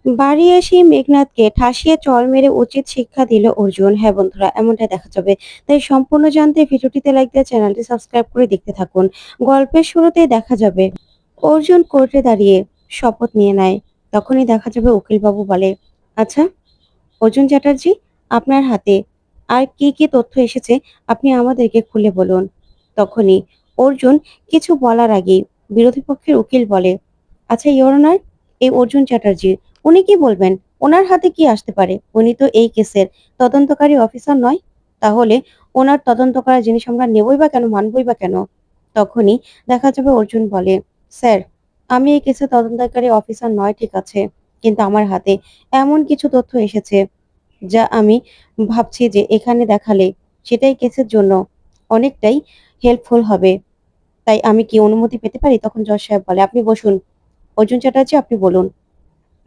বাড়ি এসে মেঘনাদকে ঠাসিয়ে চড় মেরে উচিত শিক্ষা দিল অর্জুন। হ্যাঁ বন্ধুরা, এমনটাই দেখা যাবে। তাই সম্পূর্ণ জানতে ভিডিওটিতে লাইক দিয়ে চ্যানেলটি সাবস্ক্রাইব করে দেখতে থাকুন। গল্পের শুরুতেই দেখা যাবে অর্জুন কোর্টে দাঁড়িয়ে শপথ নিয়ে নেয়। তখনই দেখা যাবে উকিলবাবু বলে, আচ্ছা অর্জুন চ্যাটার্জি, আপনার হাতে আর কি কি তথ্য এসেছে আপনি আমাদেরকে খুলে বলুন। তখনই অর্জুন কিছু বলার আগেই বিরোধী পক্ষের উকিল বলে, আচ্ছা ইওর অনার, এই অর্জুন চ্যাটার্জি উনি কি বলবেন? ওনার হাতে কি আসতে পারে? উনি তো এই কেসের তদন্তকারী অফিসার নয়। তাহলে ওনার তদন্ত করার জিনিস আমরা নেবই বা কেন, মানবই বা কেন? তখনই দেখা যাবে অর্জুন বলে, স্যার, আমি এই কেসের তদন্তকারী অফিসার নয় ঠিক আছে, কিন্তু আমার হাতে এমন কিছু তথ্য এসেছে যা আমি ভাবছি যে এখানে দেখালে সেটাই কেসের জন্য অনেকটাই হেল্পফুল হবে। তাই আমি কি অনুমতি পেতে পারি? তখন জজ সাহেব বলে, আপনি বসুন। অর্জুন চ্যাটার্জি, আপনি বলুন।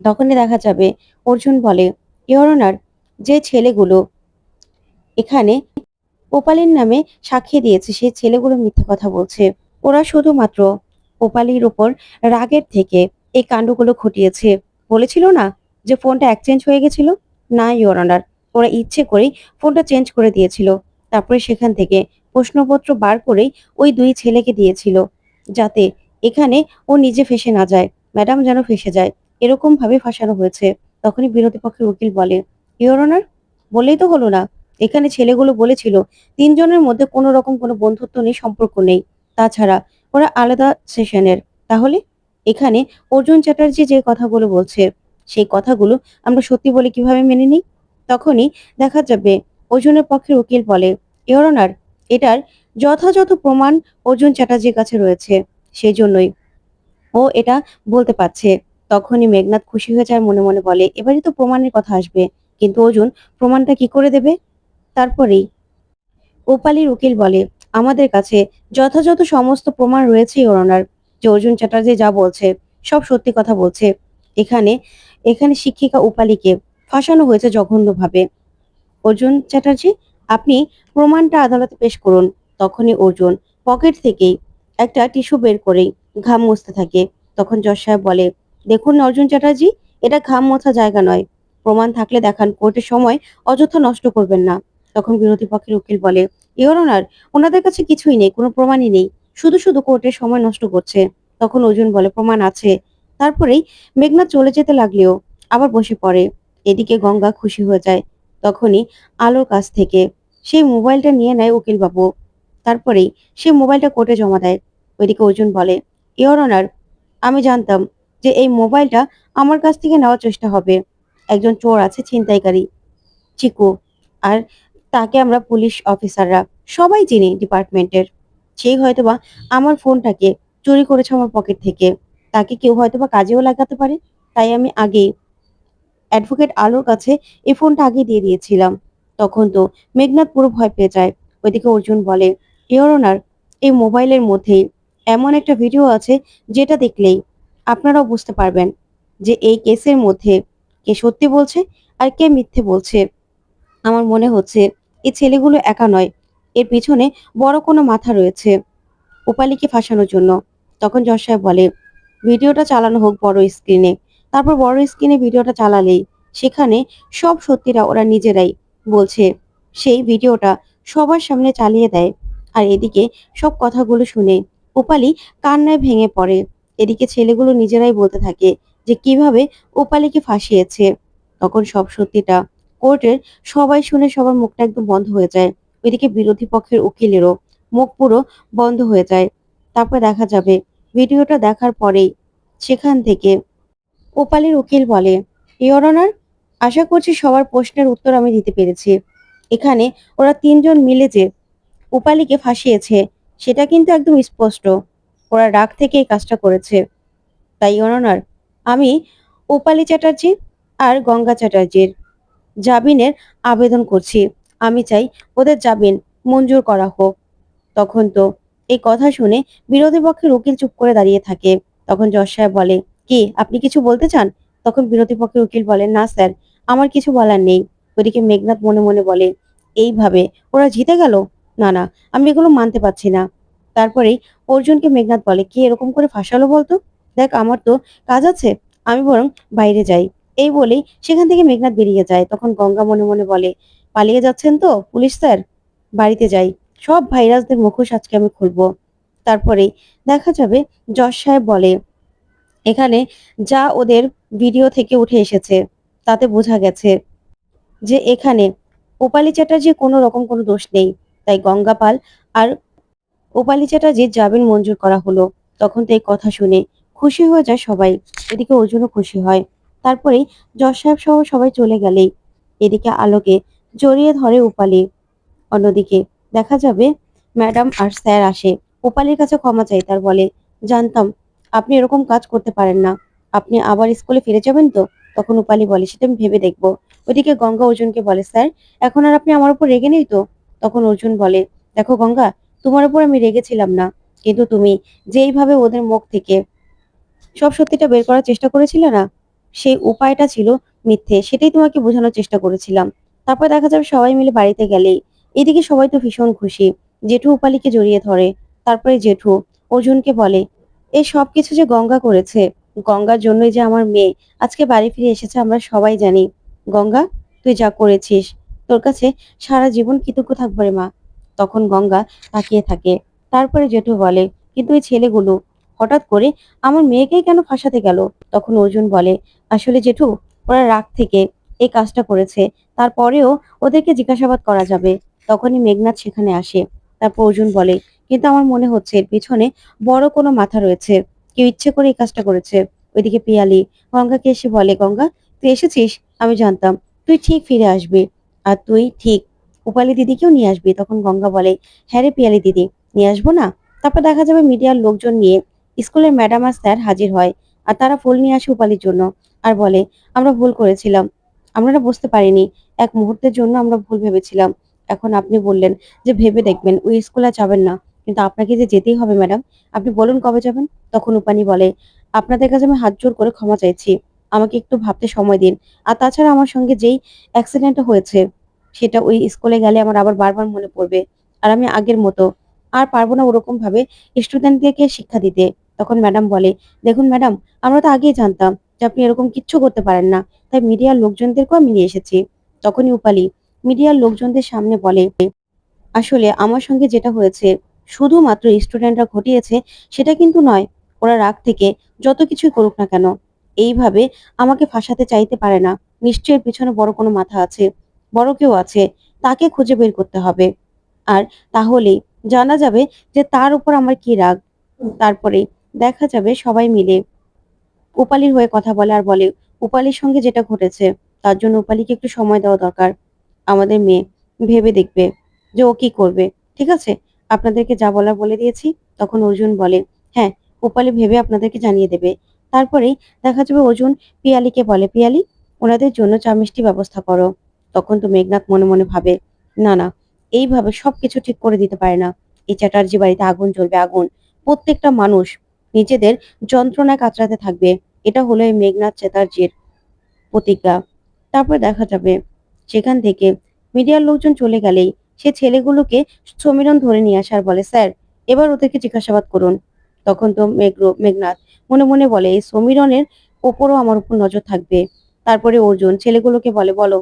তখনই দেখা যাবে অর্জুন বলে, ইওর অনার, যে ছেলেগুলো এখানে ওপালির নামে সাক্ষী দিয়েছে সেই ছেলেগুলো মিথ্যা কথা বলছে। ওরা শুধুমাত্র ওপালির উপর রাগের থেকে এই কাণ্ডগুলো ঘটিয়েছে। বলেছিল না যে ফোনটা এক্সচেঞ্জ হয়ে গেছিল? না ইওর অনার, ওরা ইচ্ছে করেই ফোনটা চেঞ্জ করে দিয়েছিল। তারপরে সেখান থেকে প্রশ্নপত্র বার করেই ওই দুই ছেলেকে দিয়েছিল, যাতে এখানে ও নিজে ফেঁসে না যায়, ম্যাডাম যেন ফেঁসে যায়, এরকম ভাবে ফাঁসানো হয়েছে। তখনই বিরোধী পক্ষের উকিল বলে, ইওর অনার, বললেই তো হলো না। এখানে ছেলেগুলো বলেছিল তিনজনের মধ্যে কোনো রকম কোনো বন্ধুত্ব নেই, সম্পর্ক নেই। তাছাড়া ওরা আলাদা সেশনের। তাহলে এখানে অর্জুন চ্যাটার্জি যে কথাগুলো বলছে সেই কথাগুলো আমরা সত্যি বলে কিভাবে মেনে নিই? তখনই দেখা যাবে অর্জুনের পক্ষের উকিল বলে, ইওর অনার, এটার যথাযথ প্রমাণ অর্জুন চ্যাটার্জির কাছে রয়েছে, সেই জন্যই ও এটা বলতে পারছে। তখনই মেঘনাদ খুশি হয়ে যায়, মনে মনে বলে, এবারই তো প্রমাণের কথা আসবে। কিন্তু অর্জুন প্রমাণটা কি করে দেবে? তারপরেই ওপালির উকিল বলে, আমাদের কাছে যথাযথ সমস্ত প্রমাণ রয়েছে ইওর অনার, যে অর্জুন চ্যাটার্জি যা বলছে সব সত্যি কথা বলছে। এখানে এখানে শিক্ষিকা ওপালিকে ফাঁসানো হয়েছে জঘন্যভাবে। অর্জুন চ্যাটার্জি, আপনি প্রমাণটা আদালতে পেশ করুন। তখনই অর্জুন পকেট থেকেই একটা টিস্যু বের করেই ঘাম মুছতে থাকে। তখন জজ সাহেব বলে, দেখুন অর্জুন চ্যাটার্জি, এটা ঘাম মোছা জায়গা নয়। প্রমাণ থাকলে দেখান, কোর্টের সময় অযথা নষ্ট করবেন না। তখন বিরোধী পক্ষের উকিল বলে, ইওর অনার, ওনাদের কাছে কিছুই নেই, কোনো প্রমাণই নেই, শুধু শুধু কোর্টের সময় নষ্ট করছে। তখন অর্জুন বলে, প্রমাণ আছে। তারপরেই মেঘনাথ চলে যেতে লাগলেও আবার বসে পড়ে। এদিকে গঙ্গা খুশি হয়ে যায়। তখনই আলোর কাছ থেকে সেই মোবাইলটা নিয়ে নেয় উকিলবাবু। তারপরেই সে মোবাইলটা কোর্টে জমা দেয়। ওইদিকে অর্জুন বলে, ইওর অনার, আমি জানতাম যে এই মোবাইলটা আমার কাছ থেকে নেওয়ার চেষ্টা হবে। একজন চোর আছে, ছিনতাইকারী, চিকু। আর তাকে আমরা পুলিশ অফিসাররা সবাই চিনি ডিপার্টমেন্টের। সেই হয়তোবা আমার ফোনটাকে চুরি করেছে আমার পকেট থেকে। তাকে কেউ হয়তোবা কাজেও লাগাতে পারে। তাই আমি আগেই অ্যাডভোকেট আলোর কাছে এই ফোনটা আগে দিয়ে দিয়েছিলাম। তখন তো মেঘনাদ পুরো ভয় পেয়ে যায়। ওইদিকে অর্জুন বলে, ইওর অনার, এই মোবাইলের মধ্যেই এমন একটা ভিডিও আছে যেটা দেখলেই আপনারাও বুঝতে পারবেন যে এই কেসের মধ্যে কে সত্যি বলছে আর কে মিথ্যে বলছে। আমার মনে হচ্ছে এই ছেলেগুলো একা নয়, এর পিছনে বড় কোনো মাথা রয়েছে ওপালিকে ফাঁসানোর জন্য। তখন জজ সাহেব বলে, ভিডিওটা চালানো হোক বড় স্ক্রিনে। তারপর বড় স্ক্রিনে ভিডিওটা চালালেই সেখানে সব সত্যিটা ওরা নিজেরাই বলছে। সেই ভিডিওটা সবার সামনে চালিয়ে দেয়। আর এদিকে সব কথাগুলো শুনে ওপালি কান্নায় ভেঙে পড়ে। এদিকে ছেলেগুলো নিজেরাই বলতে থাকে যে কিভাবে ওপালিকে ফাঁসিয়েছে। তখন সব সত্যিটা কোর্টের সবাই শুনে সবার মুখটা একদম বন্ধ হয়ে যায়। ওইদিকে বিরোধী পক্ষের উকিলেরও মুখ পুরো বন্ধ হয়ে যায়। তারপর দেখা যাবে ভিডিওটা দেখার পরেই সেখান থেকে ওপালির উকিল বলে, ইওর অনার, আশা করছি সবার প্রশ্নের উত্তর আমি দিতে পেরেছি। এখানে ওরা তিনজন মিলে যে ওপালিকে ফাঁসিয়েছে সেটা কিন্তু একদম স্পষ্ট। ওরা রাগ থেকে এই কাজটা করেছে। তাই ইওর অনার, আমি ওপালি চ্যাটার্জি আর গঙ্গা চ্যাটার্জির জামিনের আবেদন করছি। আমি চাই ওদের জামিন মঞ্জুর করা হোক। তখন তো এই কথা শুনে বিরোধী পক্ষের উকিল চুপ করে দাঁড়িয়ে থাকে। তখন জজ সাহেব বলে, কি আপনি কিছু বলতে চান? তখন বিরোধী পক্ষের উকিল বলে, না স্যার, আমার কিছু বলার নেই। ওদিকে মেঘনাথ মনে মনে বলে, এইভাবে ওরা জিতে গেল? না না, আমি এগুলো মানতে পারছি না। তারপরেই অর্জুনকে মেঘনাথ বলে, কি এরকম করে ফাঁসালো বলতো? দেখ আমার তো কাজ আছে, আমি বরং বাইরে যাই। এই বলেই সেখান থেকে মেঘনাদ বেরিয়ে যায়। তখন গঙ্গা মনে মনে বলে, পালিয়ে যাচ্ছেন তো পুলিশ স্যার? বাড়িতে যাই। সব ভাইরাসদের মুখোশ আজকে আমি খুলবো। তারপরেই দেখা যাবে জজ সাহেব বলে, এখানে যা ওদের ভিডিও থেকে উঠে এসেছে তাতে বোঝা গেছে যে এখানে ওপালি চ্যাটার্জির কোনো রকম কোনো দোষ নেই। তাই গঙ্গা পাল আর ওপালি চ্যাটার্জির জামিন মঞ্জুর করা হলো। তখন তো এই কথা শুনে খুশি হয়ে যায় সবাই। এদিকে অর্জুনও খুশি হয়। তারপরেই জজ সাহেব সহ সবাই চলে গেলেই এদিকে আলোকে জড়িয়ে ধরে উপালি। অন্যদিকে দেখা যাবে ম্যাডাম আর স্যার আসে উপালির কাছে ক্ষমা চাইতে আর বলে, জানতাম আপনি এরকম কাজ করতে পারেন না। আপনি আবার স্কুলে ফিরে যাবেন তো? তখন উপালি বলে, সেটা আমি ভেবে দেখবো। ওইদিকে গঙ্গা অর্জুনকে বলে, স্যার এখন আর আপনি আমার উপর রেগে নেই তো? তখন অর্জুন বলে, দেখো গঙ্গা, তোমার উপর আমি রেগেছিলাম না, কিন্তু তুমি যেইভাবে ওদের মুখ থেকে সব সত্যিটা বের করার চেষ্টা করেছিলে না, সেই উপায়টা ছিল মিথ্যে। সেটাই তোমাকে বোঝানোর চেষ্টা করেছিলাম। তারপর দেখা যাবে সবাই মিলে বাড়িতে গেলেই এদিকে সবাই তো ভীষণ খুশি। জেঠু উপালিকে জড়িয়ে ধরে। তারপরে জেঠু অর্জুনকে বলে, এই সবকিছু যে গঙ্গা করেছে, গঙ্গার জন্যই যে আমার মেয়ে আজকে বাড়ি ফিরে এসেছে আমরা সবাই জানি। গঙ্গা, তুই যা করেছিস তোর কাছে সারা জীবন কৃতজ্ঞ থাকবো রে মা। তখন গঙ্গা তাকিয়ে থাকে। তারপরে জেঠু বলে, কিন্তু ওই ছেলেগুলো হঠাৎ করে আমার মেয়েকেই কেন ফাঁসাতে গেল? তখন অর্জুন বলে, আসলে জেঠু, ওরা রাগ থেকে এই কাজটা করেছে। তারপরেও ওদেরকে জিজ্ঞাসাবাদ করা যাবে। তখনই মেঘনাদ সেখানে আসে। তারপর অর্জুন বলে, কিন্তু আমার মনে হচ্ছে এর পিছনে বড় কোনো মাথা রয়েছে। কেউ ইচ্ছে করে এই কাজটা করেছে। ওইদিকে পিয়ালি গঙ্গাকে এসে বলে, গঙ্গা, তুই এসেছিস, আমি জানতাম তুই ঠিক ফিরে আসবি। আর তুই ঠিক উপালি দিদিকেও নিয়ে আসবি। তখন গঙ্গা বলে, হ্যাঁ রে পিয়ালি দিদি, নিয়ে আসবো না? তারপর দেখা যাবে মিডিয়ার লোকজন নিয়ে স্কুলের ম্যাডাম আর স্যার হাজির হয়। আর তারা ফুল নিয়ে আসে উপালির জন্য। আর বলে, আমরা ভুল করেছিলাম, আমরা না বুঝতে পারিনি, এক মুহূর্তের জন্য আমরা ভুল ভেবেছিলাম। এখন আপনি বললেন যে ভেবে দেখবেন, ওই স্কুলে যাবেন না, কিন্তু আপনাকে যে যেতেই হবে ম্যাডাম। আপনি বলুন কবে যাবেন? তখন উপানি বলে, আপনাদের কাছে আমি হাত জোর করে ক্ষমা চাইছি, আমাকে একটু ভাবতে সময় দিন। আর তাছাড়া আমার সঙ্গে যেই অ্যাক্সিডেন্টটা হয়েছে সেটা ওই স্কুলে গেলে আমার আবার বারবার মনে পড়বে। আর আমি আগের মতো আর পারবো না ওরকম ভাবে স্টুডেন্টদেরকে শিক্ষা দিতে। তখন ম্যাডাম বলে, দেখুন ম্যাডাম, আমরা তো আগেই জানতাম যে আপনি এরকম কিচ্ছু করতে পারেন না, তাই মিডিয়ার লোকজনদেরকেও আমি নিয়ে এসেছি। তখনই উপালি মিডিয়ার লোকজনদের সামনে বলে, আসলে আমার সঙ্গে যেটা হয়েছে শুধুমাত্র স্টুডেন্টরা ঘটিয়েছে সেটা কিন্তু নয়। ওরা রাগ থেকে যত কিছুই করুক না কেন, এইভাবে আমাকে ফাঁসাতে চাইতে পারে না। নিশ্চয়ই এর পিছনে বড় কোনো মাথা আছে, বড় কেউ আছে, তাকে খুঁজে বের করতে হবে। আর তাহলেই জানা যাবে যে তার উপর আমার কি রাগ। তারপরে দেখা যাবে সবাই মিলে উপালির হয়ে কথা বলে আর বলে, উপালির সঙ্গে যেটা ঘটেছে তার জন্য উপালিকে একটু সময় দেওয়া দরকার। আমাদের মেয়ে ভেবে দেখবে যে ও কি করবে। ঠিক আছে? আপনাদেরকে যা বলার বলে দিয়েছি। তখন অর্জুন বলে, হ্যাঁ, উপালি ভেবে আপনাদেরকে জানিয়ে দেবে। তারপরেই দেখা যাবে অর্জুন পিয়ালিকে বলে, পিয়ালি, ওনাদের জন্য চা মিষ্টি ব্যবস্থা করো। তখন তো মেঘনাথ মনে মনে ভাবে, না না, এইভাবে সবকিছু ঠিক করে দিতে পারে না। এই চ্যাটার্জি বাড়িতে আগুন জ্বলবে, আগুন। প্রত্যেকটা মানুষ নিজেদের যন্ত্রণায় কাতরাতে থাকবে। এটা হলো এই মেঘনাথ চ্যাটার্জির প্রতিজ্ঞা। তারপরে দেখা যাবে সেখান থেকে মিডিয়ার লোকজন চলে গেলেই সে ছেলেগুলোকে সমীরণ ধরে নিয়ে আসে আর বলে, স্যার এবার ওদেরকে জিজ্ঞাসাবাদ করুন। তখন তো মেঘনাথ মনে মনে বলে, এই সমীরণের ওপরও আমার উপর নজর থাকবে। তারপরে অর্জুন ছেলেগুলোকে বলে, বলো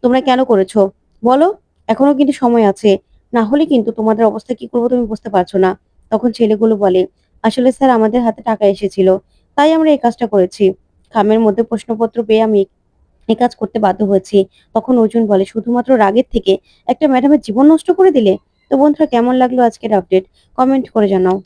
তোমরা কেন করেছো, বলো, এখনো কিন্তু সময় আছে, না হলে কিন্তু তোমাদের অবস্থা কি করবো তুমি বুঝতে পারছো না। তখন ছেলেগুলো বলে, আসলে স্যার আমাদের হাতে টাকা এসেছিল, তাই আমরা এই কাজটা করেছি। খামের মধ্যে প্রশ্নপত্র পেয়ে আমি এই কাজ করতে বাধ্য হয়েছি। তখন অর্জুন বলে, শুধুমাত্র রাগের থেকে একটা ম্যাডামের জীবন নষ্ট করে দিলে? তো বন্ধুরা, কেমন লাগলো আজকের আপডেট? কমেন্ট করে জানাও।